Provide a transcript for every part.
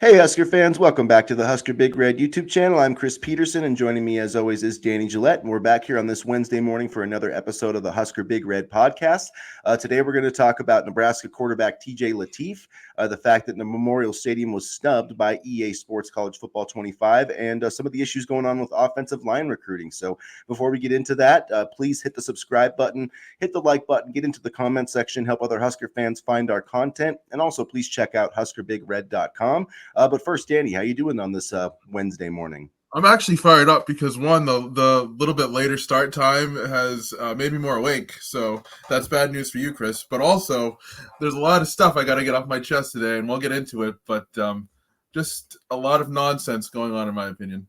Hey, Husker fans, welcome back to the Husker Big Red YouTube channel. I'm Chris Peterson, and joining me as always is Danny Gillette, and we're back here on this Wednesday morning for another episode of the Husker Big Red podcast. Today we're going to talk about Nebraska quarterback TJ Lateet, the fact that the Memorial Stadium was snubbed by EA Sports College Football 25, and some of the issues going on with offensive line recruiting. So before we get into that, please hit the subscribe button, hit the like button, get into the comment section, help other Husker fans find our content, and also please check out HuskerBigRed.com. But first, Danny, how you doing on this Wednesday morning? I'm actually fired up because one, the little bit later start time has made me more awake. So that's bad news for you, Chris. But also, there's a lot of stuff I got to get off my chest today, and we'll get into it. But just a lot of nonsense going on, in my opinion.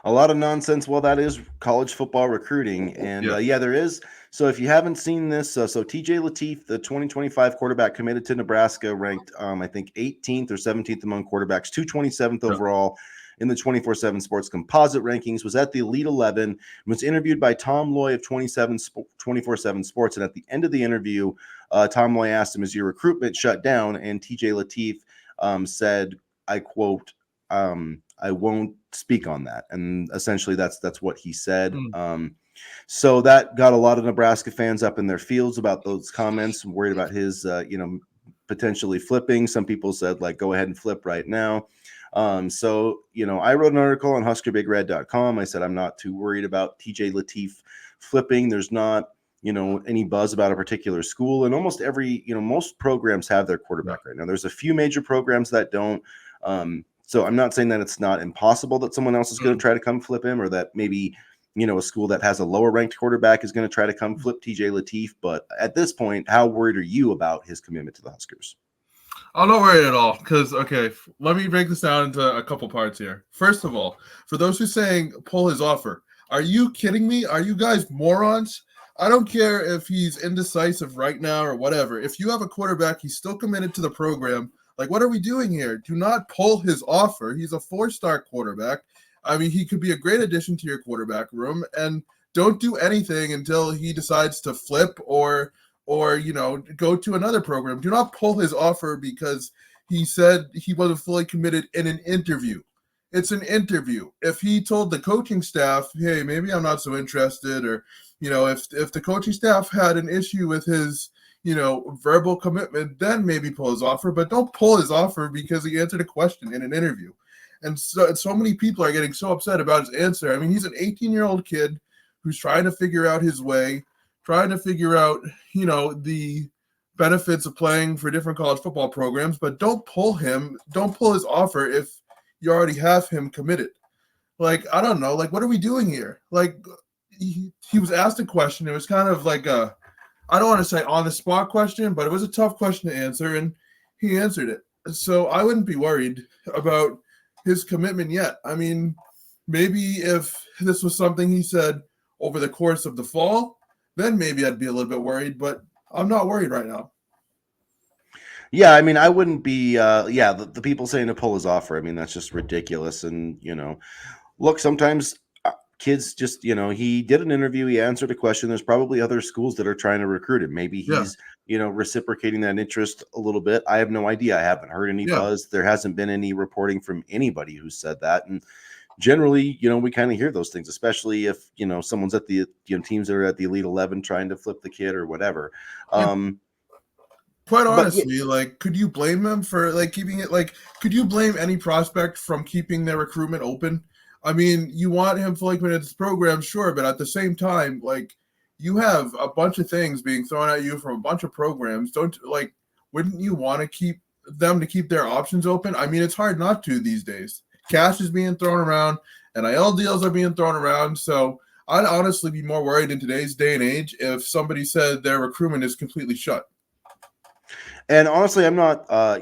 A lot of nonsense. Well, that is college football recruiting. And yeah, there is. So if you haven't seen this, so TJ Lateet, the 2025 quarterback committed to Nebraska, ranked, I think, 18th or 17th among quarterbacks, 227th overall in the 24/7 Sports Composite rankings, was at the Elite 11, was interviewed by Tom Loy of 24/7 Sports. And at the end of the interview, Tom Loy asked him, is your recruitment shut down? And TJ Lateet said, I quote, I won't speak on that. And essentially that's what he said. So that got a lot of Nebraska fans up in their fields about those comments, worried about his, potentially flipping. Some people said, like, go ahead and flip right now. So, I wrote an article on HuskerBigRed.com. I said, I'm not too worried about TJ Lateet flipping. There's not, any buzz about a particular school. And almost every, most programs have their quarterback right now. There's a few major programs that don't. So I'm not saying that it's not impossible that someone else is going to try to come flip him, or that maybe, a school that has a lower ranked quarterback is going to try to come flip TJ Lateet. But at this point, how worried are you about his commitment to the Huskers? I'm not worried at all because, okay, let me break this down into a couple parts here. First of all, for those who are saying pull his offer, are you kidding me? Are you guys morons? I don't care if he's indecisive right now or whatever. If you have a quarterback, he's still committed to the program. Like, what are we doing here? Do not pull his offer. He's a 4-star quarterback. I mean, he could be a great addition to your quarterback room, and don't do anything until he decides to flip or go to another program. Do not pull his offer because he said he wasn't fully committed in an interview. It's an interview. If he told the coaching staff, hey, maybe I'm not so interested, or, if the coaching staff had an issue with his, verbal commitment, then maybe pull his offer, but don't pull his offer because he answered a question in an interview. And so many people are getting so upset about his answer. I mean, he's an 18-year-old kid who's trying to figure out his way, trying to figure out, the benefits of playing for different college football programs, but don't pull his offer if you already have him committed. Like, I don't know, like, what are we doing here? Like, he was asked a question. It was kind of like I don't want to say on the spot question, but it was a tough question to answer, and he answered it. So I wouldn't be worried about his commitment yet. I mean, maybe if this was something he said over the course of the fall, then maybe I'd be a little bit worried, but I'm not worried right now. Yeah, I mean, I wouldn't be, the people saying to pull his offer, I mean, that's just ridiculous. And, look, sometimes kids just, he did an interview, he answered a question. There's probably other schools that are trying to recruit him. Maybe he's, reciprocating that interest a little bit. I have no idea. I haven't heard any buzz. There hasn't been any reporting from anybody who said that. And generally, we kind of hear those things, especially if, someone's at the, teams that are at the Elite 11 trying to flip the kid or whatever. Quite honestly, could you blame him for, keeping it, could you blame any prospect from keeping their recruitment open? I mean, you want him fully committed to this program, sure, but at the same time, you have a bunch of things being thrown at you from a bunch of programs. Wouldn't you want to keep their options open? I mean, it's hard not to these days. Cash is being thrown around, NIL deals are being thrown around. So I'd honestly be more worried in today's day and age if somebody said their recruitment is completely shut. And honestly, I'm not, at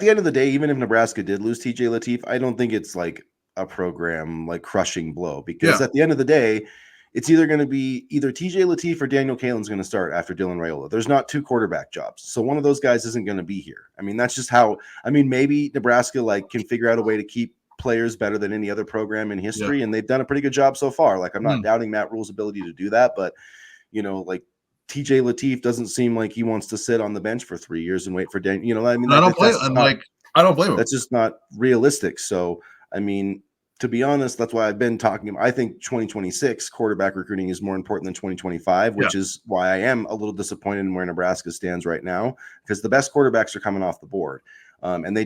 the end of the day, even if Nebraska did lose TJ Lateet, I don't think it's like a program crushing blow, because at the end of the day, it's either going to be either TJ Lateet or Daniel Kalen's going to start after Dylan Raiola. There's not two quarterback jobs. So one of those guys isn't going to be here. I mean, that's just how, maybe Nebraska can figure out a way to keep players better than any other program in history. And they've done a pretty good job so far. I'm not doubting Matt Rule's ability to do that, but TJ Lateet doesn't seem like he wants to sit on the bench for 3 years and wait for Dan. I mean, I don't play. And I don't blame him. That's just not realistic. So, I mean, to be honest, that's why I've been talking. I think 2026 quarterback recruiting is more important than 2025, which is why I am a little disappointed in where Nebraska stands right now, because the best quarterbacks are coming off the board. And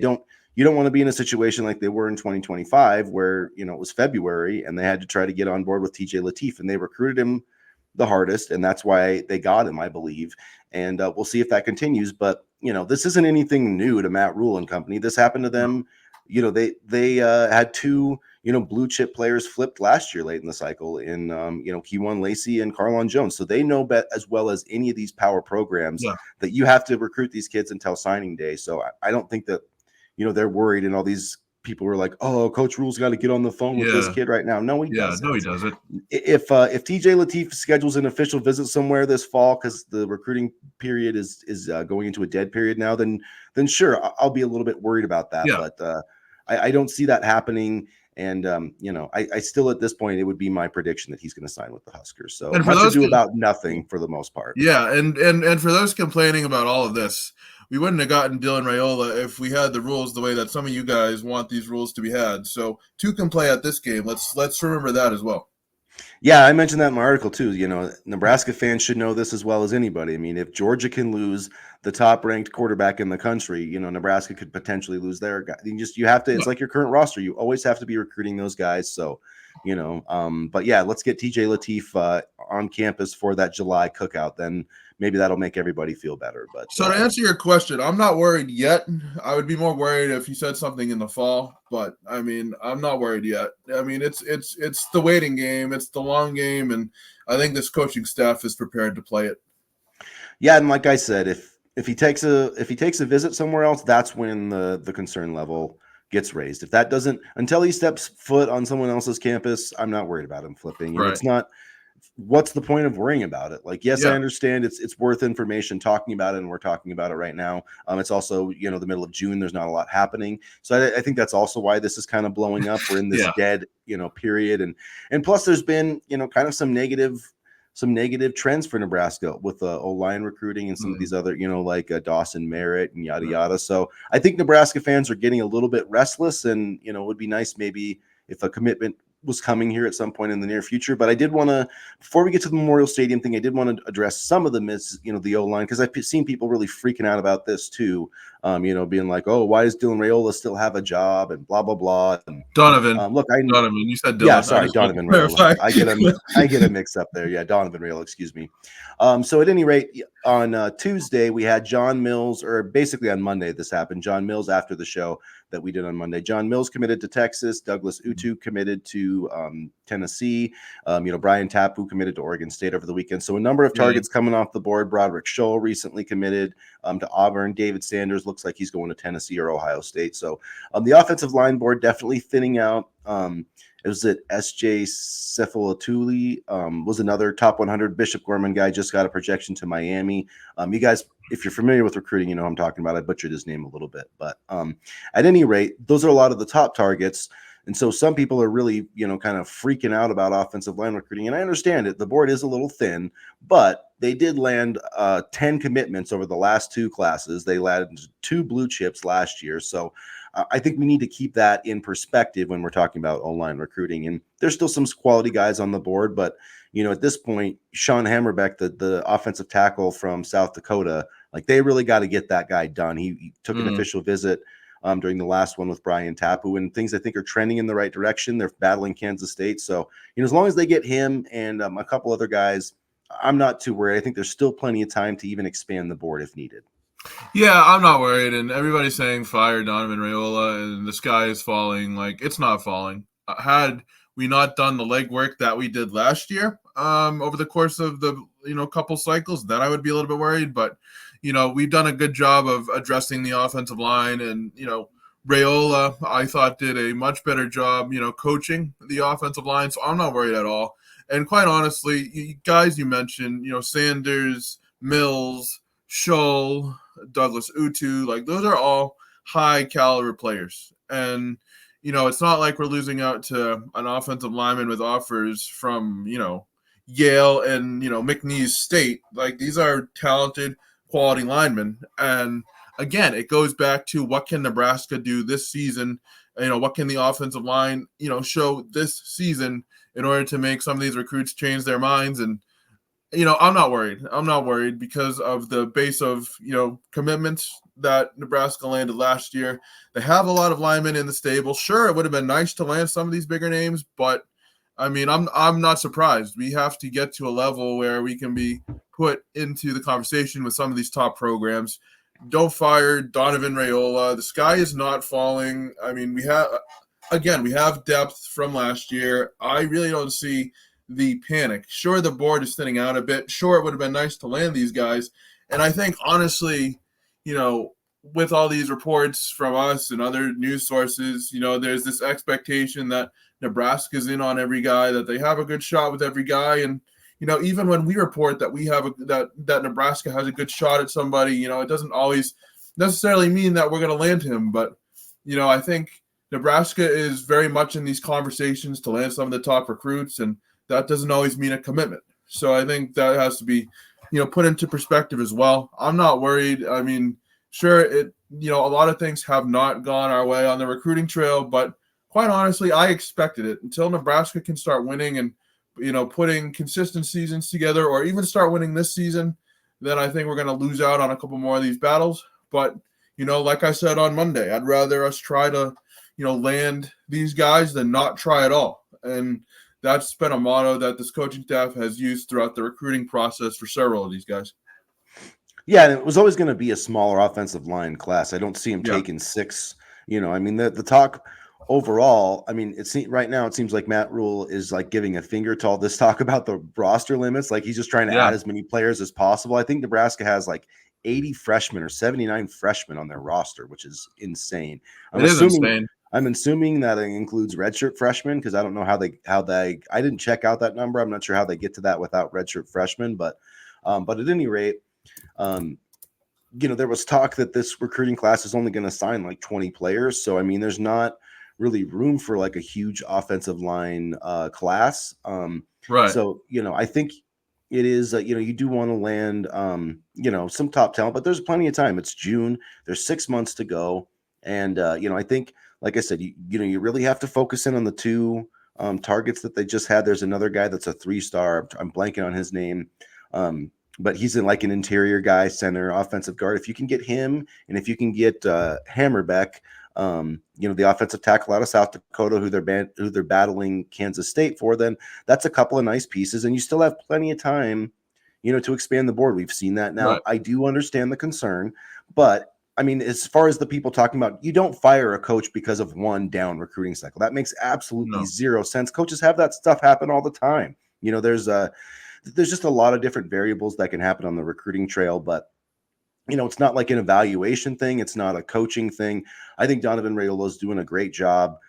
you don't want to be in a situation like they were in 2025, where, it was February and they had to try to get on board with TJ Lateef, and they recruited him the hardest. And that's why they got him, I believe. And we'll see if that continues. But, this isn't anything new to Matt Rule and company. This happened to them. They had two, blue chip players flipped last year late in the cycle in, Keywan Lacey and Carlon Jones. So they know as well as any of these power programs that you have to recruit these kids until signing day. So I don't think that, they're worried, and all these people were like, "Oh, Coach Rule's got to get on the phone with this kid right now." No, he doesn't. No, he doesn't. If TJ Lateef schedules an official visit somewhere this fall, because the recruiting period is going into a dead period now, then sure, I'll be a little bit worried about that. Yeah. But I don't see that happening. And I still, at this point, it would be my prediction that he's going to sign with the Huskers. So much ado about nothing for the most part. Yeah, and for those complaining about all of this, we wouldn't have gotten Dylan Raiola if we had the rules the way that some of you guys want these rules to be had. So two can play at this game. Let's remember that as well. Yeah, I mentioned that in my article too. Nebraska fans should know this as well as anybody. I mean, if Georgia can lose the top-ranked quarterback in the country, Nebraska could potentially lose their guy. You have to. It's like your current roster. You always have to be recruiting those guys. So, but yeah, let's get TJ Lateef on campus for that July cookout. Then maybe that'll make everybody feel better. But so to answer your question, I'm not worried yet. I would be more worried if you said something in the fall. But I mean, I'm not worried yet. I mean, it's the waiting game. It's the long game, and I think this coaching staff is prepared to play it. Yeah, and like I said, if he takes a visit somewhere else, that's when the concern level gets raised. If that doesn't, until he steps foot on someone else's campus, I'm not worried about him flipping. And it's not. What's the point of worrying about it? Like, yes, I understand it's worth information talking about it, and we're talking about it right now. It's also, the middle of June. There's not a lot happening. So I think that's also why this is kind of blowing up. We're in this dead, period. And plus there's been, kind of some negative trends for Nebraska with O-line recruiting and some of these other, like Dawson Merritt and yada, yada. So I think Nebraska fans are getting a little bit restless, and, it would be nice maybe if a commitment was coming here at some point in the near future. But I did want to, before we get to the Memorial Stadium thing, I did want to address some of the myths, the O-line, because I've seen people really freaking out about this too. Being like, "Oh, why does Dylan Raiola still have a job?" and blah blah blah. And, Donovan, Donovan, you said Dylan. Yeah, sorry, Donovan Raiola. I get him mixed up there. Yeah, Donovan Raiola, excuse me. So at any rate, on Tuesday we had John Mills, or basically on Monday this happened. John Mills, after the show that we did on Monday, John Mills committed to Texas. Douglas Utu committed to Tennessee. Brian Tapu committed to Oregon State over the weekend. So a number of targets coming off the board. Broderick Scholl recently committed to Auburn. David Sanders looks like he's going to Tennessee or Ohio State. So the offensive line board definitely thinning out. It was that SJ Cefalatuli was another top 100. Bishop Gorman guy just got a projection to Miami. You guys, if you're familiar with recruiting, you know who I'm talking about. I butchered his name a little bit. But at any rate, those are a lot of the top targets. And so some people are really, kind of freaking out about offensive line recruiting. And I understand it. The board is a little thin, but they did land 10 commitments over the last two classes. They landed 2 blue chips last year. So I think we need to keep that in perspective when we're talking about O-line recruiting. And there's still some quality guys on the board, but at this point, Sean Hammerbeck, the offensive tackle from South Dakota, like they really got to get that guy done. He took an official visit during the last one with Brian Tapu, and things I think are trending in the right direction. They're battling Kansas State. So, as long as they get him and a couple other guys, I'm not too worried. I think there's still plenty of time to even expand the board if needed. Yeah, I'm not worried. And everybody's saying fire Donovan Raiola and the sky is falling. Like, it's not falling. Had we not done the legwork that we did last year over the course of the, couple cycles, then I would be a little bit worried. But, we've done a good job of addressing the offensive line. And, Raiola, I thought, did a much better job, coaching the offensive line. So I'm not worried at all. And quite honestly, guys you mentioned, Sanders, Mills, Scholl, Douglas Utu, like those are all high caliber players. And, it's not like we're losing out to an offensive lineman with offers from, Yale and, McNeese State. Like these are talented, quality linemen. And again, it goes back to what can Nebraska do this season? What can the offensive line, show this season in order to make some of these recruits change their minds? And, I'm not worried. I'm not worried because of the base of, commitments that Nebraska landed last year. They have a lot of linemen in the stable. Sure, it would have been nice to land some of these bigger names, but I mean, I'm not surprised. We have to get to a level where we can be put into the conversation with some of these top programs. Don't fire Donovan Raiola. The sky is not falling. I mean, we have depth from last year. I really don't see the panic. Sure, the board is thinning out a bit. Sure, it would have been nice to land these guys. And I think, honestly, with all these reports from us and other news sources, there's this expectation that Nebraska's in on every guy, that they have a good shot with every guy. And, even when we report that we have that Nebraska has a good shot at somebody, it doesn't always necessarily mean that we're going to land him. But, I think Nebraska is very much in these conversations to land some of the top recruits, and that doesn't always mean a commitment. So I think that has to be, put into perspective as well. I'm not worried. I mean, sure, a lot of things have not gone our way on the recruiting trail, but quite honestly, I expected it. Until Nebraska can start winning and, putting consistent seasons together, or even start winning this season, then I think we're going to lose out on a couple more of these battles. But, like I said on Monday, I'd rather us try to, land these guys than not try at all. And that's been a motto that this coaching staff has used throughout the recruiting process for several of these guys. Yeah, and it was always going to be a smaller offensive line class. I don't see him taking 6. I mean, the talk overall, I mean, right now it seems like Matt Rule is like giving a finger to all this talk about the roster limits. Like he's just trying to add as many players as possible. I think Nebraska has like 80 freshmen or 79 freshmen on their roster, which is insane. It is insane. I'm assuming that it includes redshirt freshmen, because I don't know how they I didn't check out that number. I'm not sure how they get to that without redshirt freshmen, but at any rate, there was talk that this recruiting class is only going to sign like 20 players. So, I mean, there's not really room for like a huge offensive line class. Right. So, I think it is, you do want to land, some top talent, but there's plenty of time. It's June. There's 6 months to go. And, I think, like I said, you really have to focus in on the 2 targets that they just had. There's another guy that's a 3-star. I'm blanking on his name. But he's in like an interior guy, center, offensive guard. If you can get him, and if you can get Hammerbeck, the offensive tackle out of South Dakota, who they're battling Kansas State for, then that's a couple of nice pieces, and you still have plenty of time, to expand the board. We've seen that now. Right. I do understand the concern, but I mean, as far as the people talking about, you don't fire a coach because of one down recruiting cycle. That makes absolutely zero sense. Coaches have that stuff happen all the time. There's just a lot of different variables that can happen on the recruiting trail, but it's not like an evaluation thing. It's not a coaching thing. I think Donovan Raiola is doing a great job.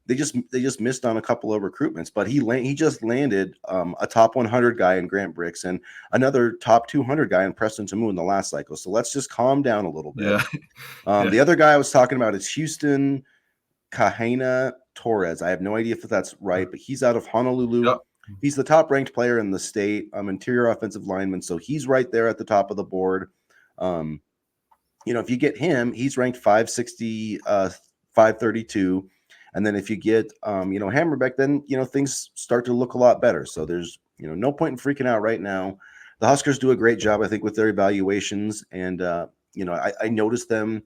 They just missed on a couple of recruitments, but he just landed a top 100 guy in Grant Bricks and another top 200 guy in Preston Tamu in the last cycle. So let's just calm down a little bit. Yeah. The other guy I was talking about is Houston Kahana Torres. I have no idea if that's right, but he's out of Honolulu. Yep. He's the top ranked player in the state, interior offensive lineman. So he's right there at the top of the board. If you get him, he's ranked 560, 532. And then if you get, Hammerbeck, then, things start to look a lot better. So there's, no point in freaking out right now. The Huskers do a great job, I think, with their evaluations. And, I noticed them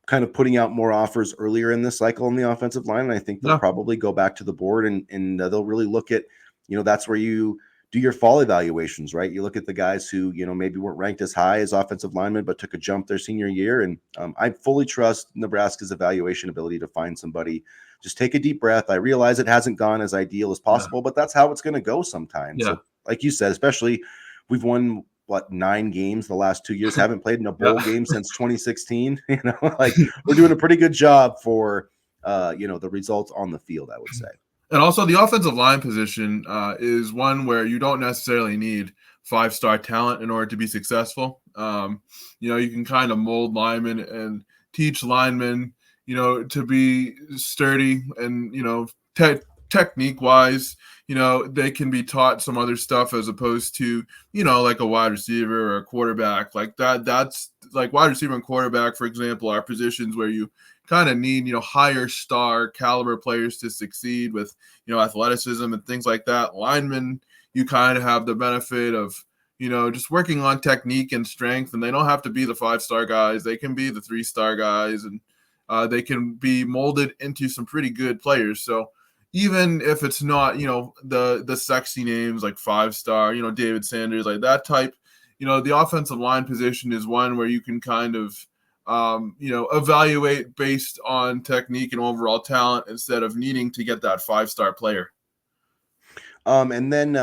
kind of putting out more offers earlier in this cycle on the offensive line. And I think they'll probably go back to the board and they'll really look at, that's where you do your fall evaluations, right? You look at the guys who, maybe weren't ranked as high as offensive linemen, but took a jump their senior year. And I fully trust Nebraska's evaluation ability to find somebody. Just take a deep breath. I realize it hasn't gone as ideal as possible, but that's how it's going to go sometimes. Yeah. So, like you said, especially we've won 9 games the last 2 years, haven't played in a bowl game since 2016. We're doing a pretty good job for, the results on the field, I would say. And also the offensive line position is one where you don't necessarily need 5-star talent in order to be successful. You can kind of mold linemen and teach linemen, to be sturdy and, technique wise, they can be taught some other stuff as opposed to, like a wide receiver or a quarterback like that. That's like wide receiver and quarterback, for example, are positions where you kind of need, higher star caliber players to succeed with, athleticism and things like that. Linemen, you kind of have the benefit of, just working on technique and strength, and they don't have to be the 5-star guys. They can be the 3-star guys, and they can be molded into some pretty good players. So even if it's not, the sexy names like 5-star, David Sanders, like that type, the offensive line position is one where you can kind of, evaluate based on technique and overall talent instead of needing to get that 5-star player. And then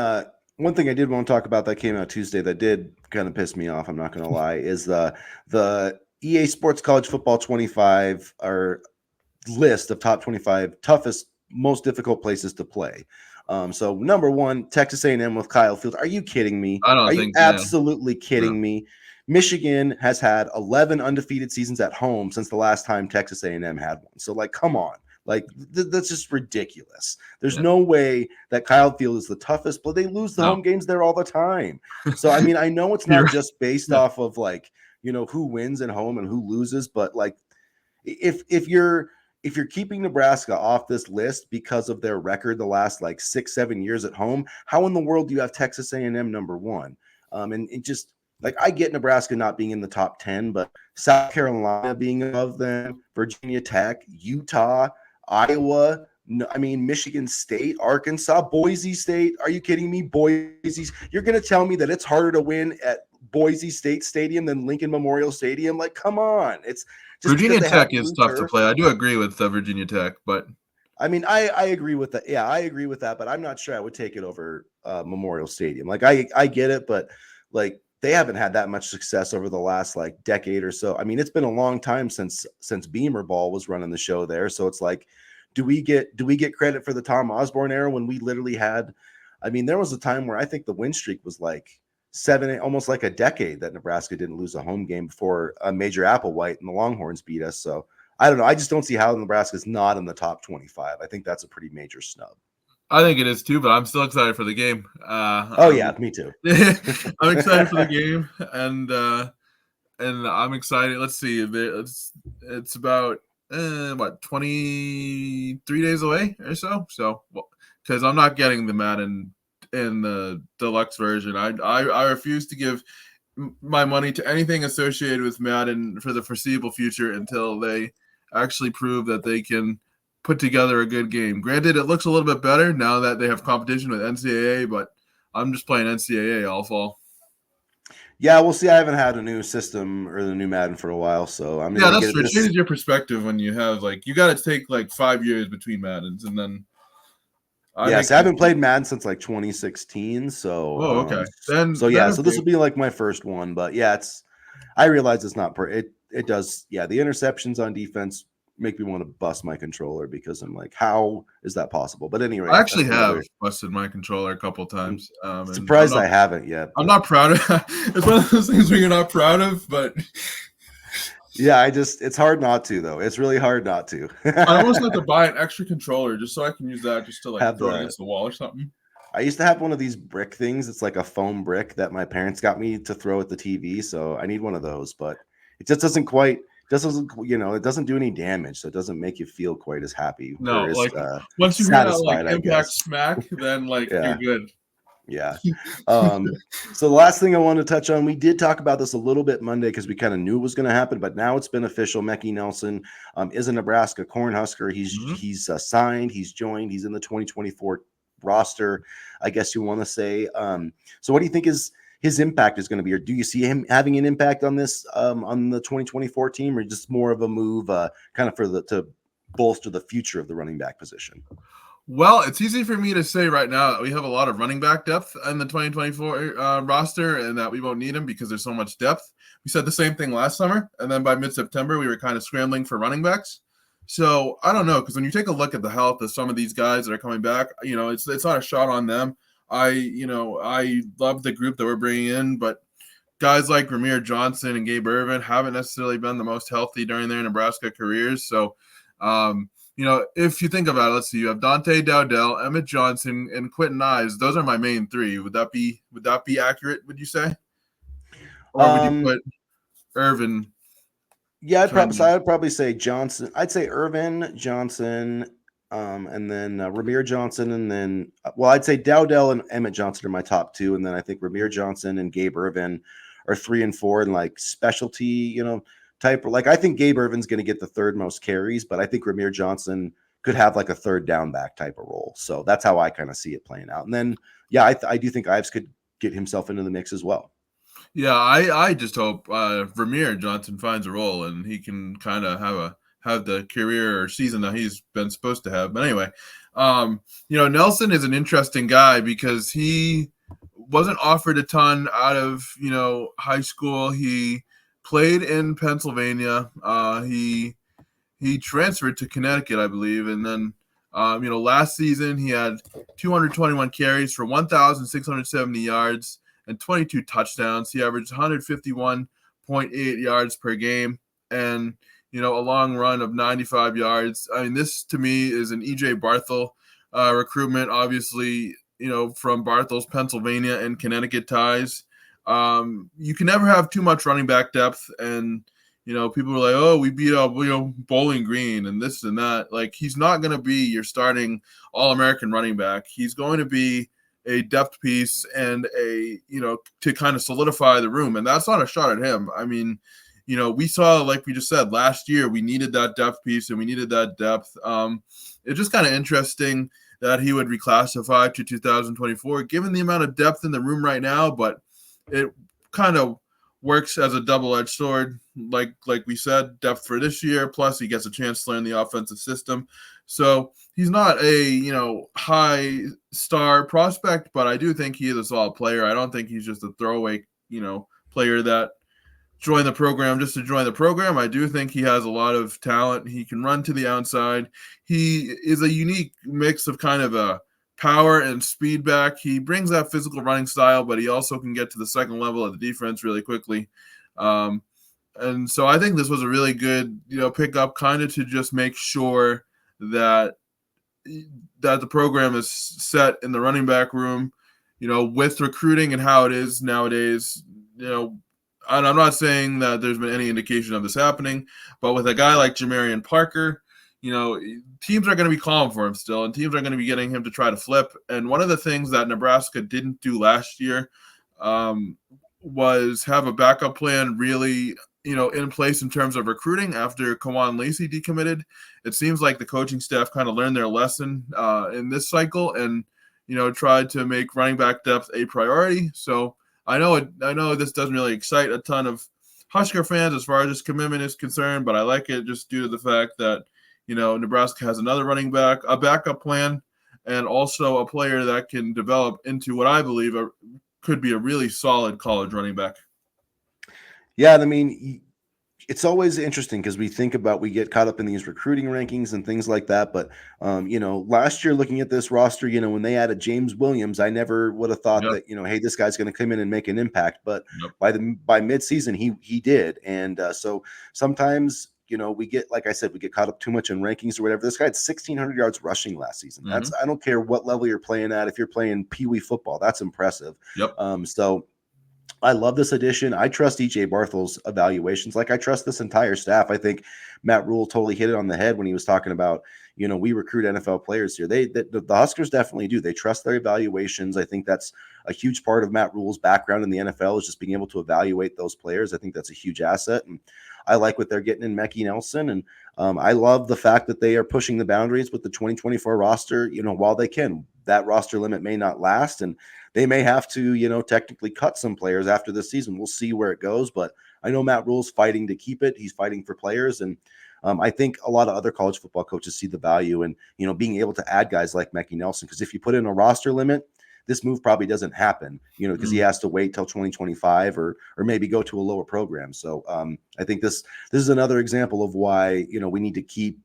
one thing I did want to talk about that came out Tuesday that did kind of piss me off, I'm not going to lie, is the EA Sports College Football 25 or list of top 25 toughest, most difficult places to play. So number 1, Texas A&M with Kyle Field. Are you kidding me? Are you absolutely kidding me? Michigan has had 11 undefeated seasons at home since the last time Texas A&M had one. So, like, come on. Like, that's just ridiculous. There's no way that Kyle Field is the toughest, but they lose the home games there all the time. So, I mean, I know it's not just based off of, like, who wins at home and who loses, but, like, if you're keeping Nebraska off this list because of their record the last, like, 6-7 years at home, how in the world do you have Texas A&M number 1? And it just – like, I get Nebraska not being in the top 10, but South Carolina being above them, Virginia Tech, Utah, Iowa, Michigan State, Arkansas, Boise State. Are you kidding me? Boise. You're going to tell me that it's harder to win at Boise State Stadium than Lincoln Memorial Stadium? Like, come on. It's just Virginia Tech is tough to play. I do agree with Virginia Tech, but I mean, I agree with that. Yeah, I agree with that, but I'm not sure I would take it over Memorial Stadium. Like, I get it, but like, they haven't had that much success over the last, like, decade or so. I mean, it's been a long time since Beamer Ball was running the show there. So it's like, do we get credit for the Tom Osborne era when we literally had, I mean, there was a time where I think the win streak was like 7, almost like a decade that Nebraska didn't lose a home game before Major Applewhite and the Longhorns beat us. So I don't know. I just don't see how Nebraska's not in the top 25. I think that's a pretty major snub. I think it is too, but I'm still excited for the game. Yeah, me too. I'm excited for the game, and I'm excited. Let's see, it's about 23 days away or so. So, because I'm not getting the Madden in the deluxe version, I refuse to give my money to anything associated with Madden for the foreseeable future until they actually prove that they can put together a good game. Granted, it looks a little bit better now that they have competition with NCAA, but I'm just playing NCAA all fall. Yeah, we'll see. I haven't had a new system or the new Madden for a while, so I'm gonna that's true. It changes your perspective when you have, like, you got to take like 5 years between Maddens, and then I haven't played Madden since like 2016. So okay, so this will be like my first one, but yeah, I realize it's not it does. Yeah, the interceptions on defense make me want to bust my controller because I'm like, how is that possible? But anyway, I actually have busted my controller a couple times. Surprised I haven't yet. I'm not proud of it's one of those things where you're not proud of, but yeah, it's hard not to, though. It's really hard not to. I almost have to buy an extra controller just so I can use that just to like throw it against the wall or something. I used to have one of these brick things. It's like a foam brick that my parents got me to throw at the TV. So I need one of those, but it just doesn't quite. It doesn't do any damage, so it doesn't make you feel quite as happy. No, like once you hear that like impact smack, then like you're good. Yeah. So the last thing I want to touch on, we did talk about this a little bit Monday because we kind of knew it was going to happen, but now it's been official. Mekhi Nelson is a Nebraska Cornhusker. He's signed. He's joined. He's in the 2024 roster, I guess you want to say. So what do you think his impact is going to be, or do you see him having an impact on this on the 2024 team, or just more of a move kind of to bolster the future of the running back position? Well, it's easy for me to say right now that we have a lot of running back depth in the 2024 roster, and that we won't need them because there's so much depth. We said the same thing last summer, and then by mid-September we were kind of scrambling for running backs. So I don't know, because when you take a look at the health of some of these guys that are coming back, it's not a shot on them. I love the group that we're bringing in, but guys like Ramir Johnson and Gabe Irvin haven't necessarily been the most healthy during their Nebraska careers. So, if you think about it, let's see, you have Dante Dowdell, Emmett Johnson, and Quentin Ives. Those are my main three. Would that be accurate, would you say? Or would you put Irvin? Yeah, I'd probably say Johnson. I'd say Irvin, Johnson, and then Ramir Johnson, and then I'd say Dowdell and Emmett Johnson are my top two, and then I think Ramir Johnson and Gabe Irvin are 3 and 4, and like specialty, type. Like I think Gabe Irvin's going to get the third most carries, but I think Ramir Johnson could have like a third down back type of role. So that's how I kind of see it playing out. And then I do think Ives could get himself into the mix as well. Yeah, I just hope Ramir Johnson finds a role and he can kind of have the career or season that he's been supposed to have. But anyway, Nelson is an interesting guy because he wasn't offered a ton out of high school. He played in Pennsylvania. He transferred to Connecticut, I believe, and then last season he had 221 carries for 1,670 yards and 22 touchdowns. He averaged 151.8 yards per game and, a long run of 95 yards. I mean, this to me is an EJ Barthel recruitment, obviously, from Barthel's Pennsylvania and Connecticut ties. You can never have too much running back depth. And, people are like, oh, we beat up, Bowling Green and this and that. Like, he's not going to be your starting All-American running back. He's going to be a depth piece and to kind of solidify the room. And that's not a shot at him. I mean, we saw, like we just said, last year, we needed that depth piece and we needed that depth. It's just kind of interesting that he would reclassify to 2024, given the amount of depth in the room right now, but it kind of works as a double-edged sword. Like we said, depth for this year, plus he gets a chance to learn the offensive system. So he's not a, high star prospect, but I do think he is a solid player. I don't think he's just a throwaway, player that joined the program just to join the program. I do think he has a lot of talent. He can run to the outside. He is a unique mix of kind of a power and speed back. He brings that physical running style, but he also can get to the second level of the defense really quickly. And so I think this was a really good, pickup kind of to just make sure that the program is set in the running back room, with recruiting and how it is nowadays, and I'm not saying that there's been any indication of this happening, but with a guy like Jamarian Parker, teams are going to be calling for him still, and teams are going to be getting him to try to flip. And one of the things that Nebraska didn't do last year was have a backup plan really, in place in terms of recruiting after Kawan Lacey decommitted. It seems like the coaching staff kind of learned their lesson in this cycle and, tried to make running back depth a priority. So I know this doesn't really excite a ton of Husker fans as far as this commitment is concerned, but I like it just due to the fact that, Nebraska has another running back, a backup plan, and also a player that can develop into what I believe could be a really solid college running back. Yeah, I mean, it's always interesting because we get caught up in these recruiting rankings and things like that. But, last year looking at this roster, when they added James Williams, I never would have thought that, hey, this guy's going to come in and make an impact. But by midseason, he did. And so sometimes, we get, like I said, we get caught up too much in rankings or whatever. This guy had 1,600 yards rushing last season. That's I don't care what level you're playing at. If you're playing Pee Wee football, that's impressive. So I love this addition. I trust EJ Barthel's evaluations. Like I trust this entire staff. I think Matt Rule totally hit it on the head when he was talking about, we recruit NFL players here. The Huskers definitely do. They trust their evaluations. I think that's a huge part of Matt Rule's background in the NFL is just being able to evaluate those players. I think that's a huge asset. And I like what they're getting in Mekhi Nelson. And I love the fact that they are pushing the boundaries with the 2024 roster, while they can. That roster limit may not last, and they may have to, technically cut some players after this season. We'll see where it goes, but I know Matt Rule's fighting to keep it. He's fighting for players, and I think a lot of other college football coaches see the value in, being able to add guys like Mekhi Nelson, because if you put in a roster limit, this move probably doesn't happen, because he has to wait till 2025 or maybe go to a lower program. So I think this is another example of why, we need to keep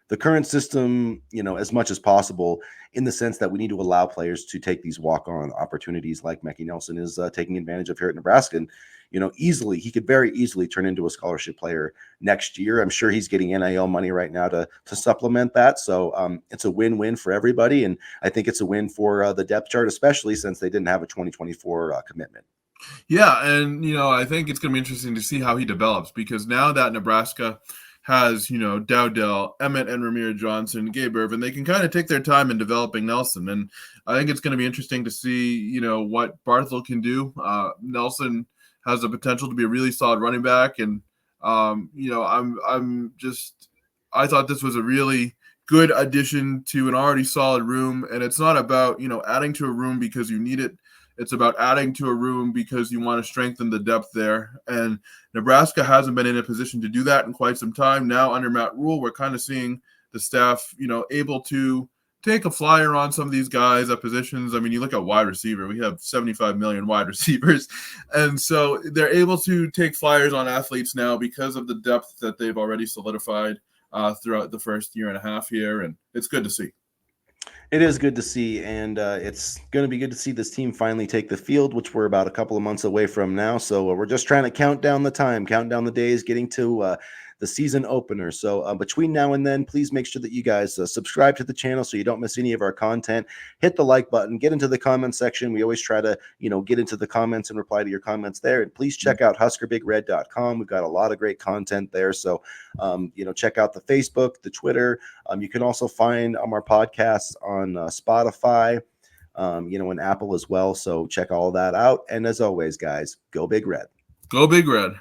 the current system, as much as possible, in the sense that we need to allow players to take these walk-on opportunities like Mekhi Nelson is taking advantage of here at Nebraska. And, he could very easily turn into a scholarship player next year. I'm sure he's getting NIL money right now to supplement that. So it's a win-win for everybody. And I think it's a win for the depth chart, especially since they didn't have a 2024 commitment. Yeah, and I think it's going to be interesting to see how he develops, because now that Nebraska has Dowdell, Emmett, and Ramir Johnson, Gabe Irvin, they can kind of take their time in developing Nelson, and I think it's going to be interesting to see what Barthel can do. Nelson has the potential to be a really solid running back, and I thought this was a really good addition to an already solid room, and it's not about adding to a room because you need it. It's about adding to a room because you want to strengthen the depth there. And Nebraska hasn't been in a position to do that in quite some time. Now, under Matt Rule, we're kind of seeing the staff, able to take a flyer on some of these guys at positions. I mean, you look at wide receiver, we have 75 million wide receivers. And so they're able to take flyers on athletes now because of the depth that they've already solidified throughout the first year and a half here. And it's good to see. It is good to see, and it's going to be good to see this team finally take the field, which we're about a couple of months away from now. So we're just trying to count down the time, count down the days, getting to the season opener. So between now and then, please make sure that you guys subscribe to the channel so you don't miss any of our content. Hit the like button, get into the comment section. We always try to, get into the comments and reply to your comments there. And please check out HuskerBigRed.com. We've got a lot of great content there. So, check out the Facebook, the Twitter. You can also find our podcasts on Spotify, and Apple as well. So check all that out. And as always, guys, go Big Red. Go Big Red.